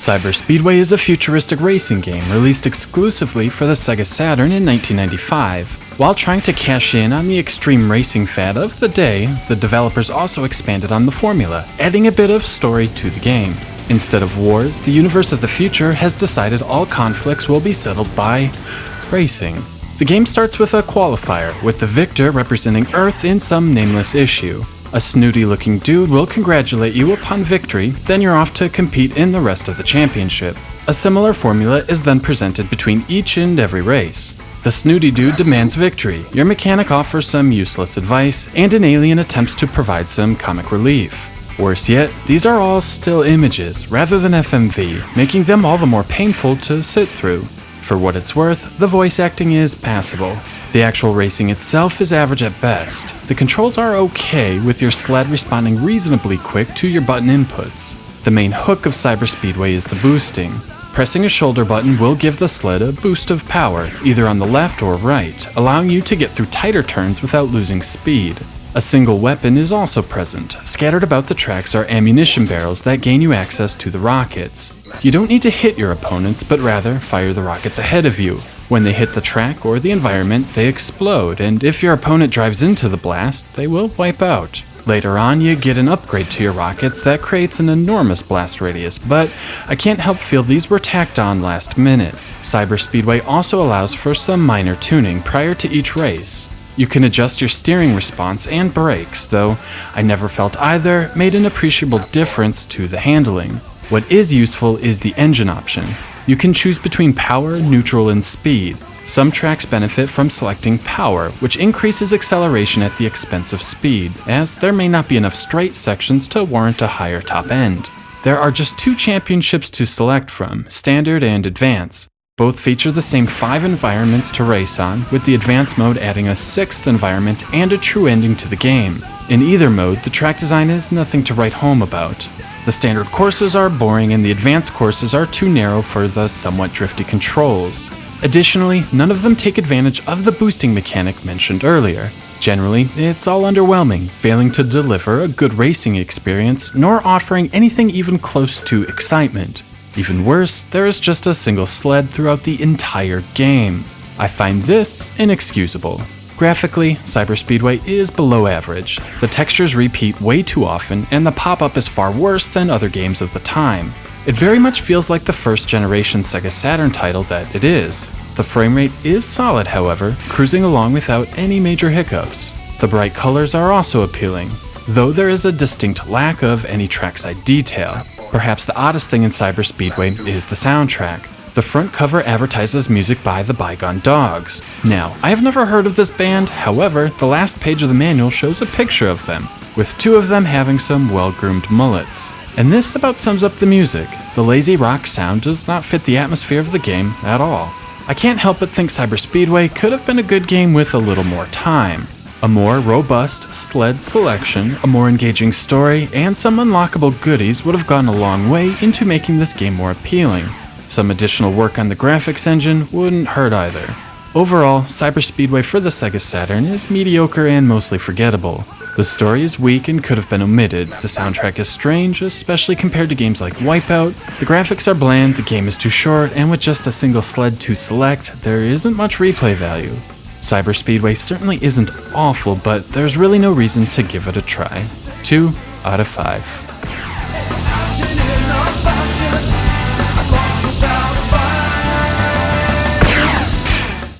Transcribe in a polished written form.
Cyber Speedway is a futuristic racing game released exclusively for the Sega Saturn in 1995. While trying to cash in on the extreme racing fad of the day, the developers also expanded on the formula, adding a bit of story to the game. Instead of wars, the universe of the future has decided all conflicts will be settled by racing. The game starts with a qualifier, with the victor representing Earth in some nameless issue. A snooty-looking dude will congratulate you upon victory, then you're off to compete in the rest of the championship. A similar formula is then presented between each and every race. The snooty dude demands victory, your mechanic offers some useless advice, and an alien attempts to provide some comic relief. Worse yet, these are all still images, rather than FMV, making them all the more painful to sit through. For what it's worth, the voice acting is passable. The actual racing itself is average at best. The controls are okay, with your sled responding reasonably quick to your button inputs. The main hook of Cyber Speedway is the boosting. Pressing a shoulder button will give the sled a boost of power, either on the left or right, allowing you to get through tighter turns without losing speed. A single weapon is also present. Scattered about the tracks are ammunition barrels that gain you access to the rockets. You don't need to hit your opponents, but rather fire the rockets ahead of you. When they hit the track or the environment, they explode, and if your opponent drives into the blast, they will wipe out. Later on, you get an upgrade to your rockets that creates an enormous blast radius, but I can't help feel these were tacked on last minute. Cyber Speedway also allows for some minor tuning prior to each race. You can adjust your steering response and brakes, though I never felt either made an appreciable difference to the handling. What is useful is the engine option. You can choose between power, neutral, and speed. Some tracks benefit from selecting power, which increases acceleration at the expense of speed, as there may not be enough straight sections to warrant a higher top end. There are just 2 championships to select from, Standard and Advance. Both feature the same 5 environments to race on, with the Advanced mode adding a 6th environment and a true ending to the game. In either mode, the track design is nothing to write home about. The standard courses are boring and the advanced courses are too narrow for the somewhat drifty controls. Additionally, none of them take advantage of the boosting mechanic mentioned earlier. Generally, it's all underwhelming, failing to deliver a good racing experience, nor offering anything even close to excitement. Even worse, there is just a single sled throughout the entire game. I find this inexcusable. Graphically, Cyber Speedway is below average. The textures repeat way too often, and the pop-up is far worse than other games of the time. It very much feels like the first generation Sega Saturn title that it is. The frame rate is solid, however, cruising along without any major hiccups. The bright colors are also appealing, though there is a distinct lack of any trackside detail. Perhaps the oddest thing in Cyber Speedway is the soundtrack. The front cover advertises music by the Bygone Dogs. Now, I have never heard of this band, however, the last page of the manual shows a picture of them, with 2 of them having some well-groomed mullets. And this about sums up the music. The lazy rock sound does not fit the atmosphere of the game at all. I can't help but think Cyber Speedway could have been a good game with a little more time. A more robust sled selection, a more engaging story, and some unlockable goodies would have gone a long way into making this game more appealing. Some additional work on the graphics engine wouldn't hurt either. Overall, Cyber Speedway for the Sega Saturn is mediocre and mostly forgettable. The story is weak and could have been omitted, the soundtrack is strange, especially compared to games like Wipeout, the graphics are bland, the game is too short, and with just a single sled to select, there isn't much replay value. Cyber Speedway certainly isn't awful, but there's really no reason to give it a try. 2 out of 5.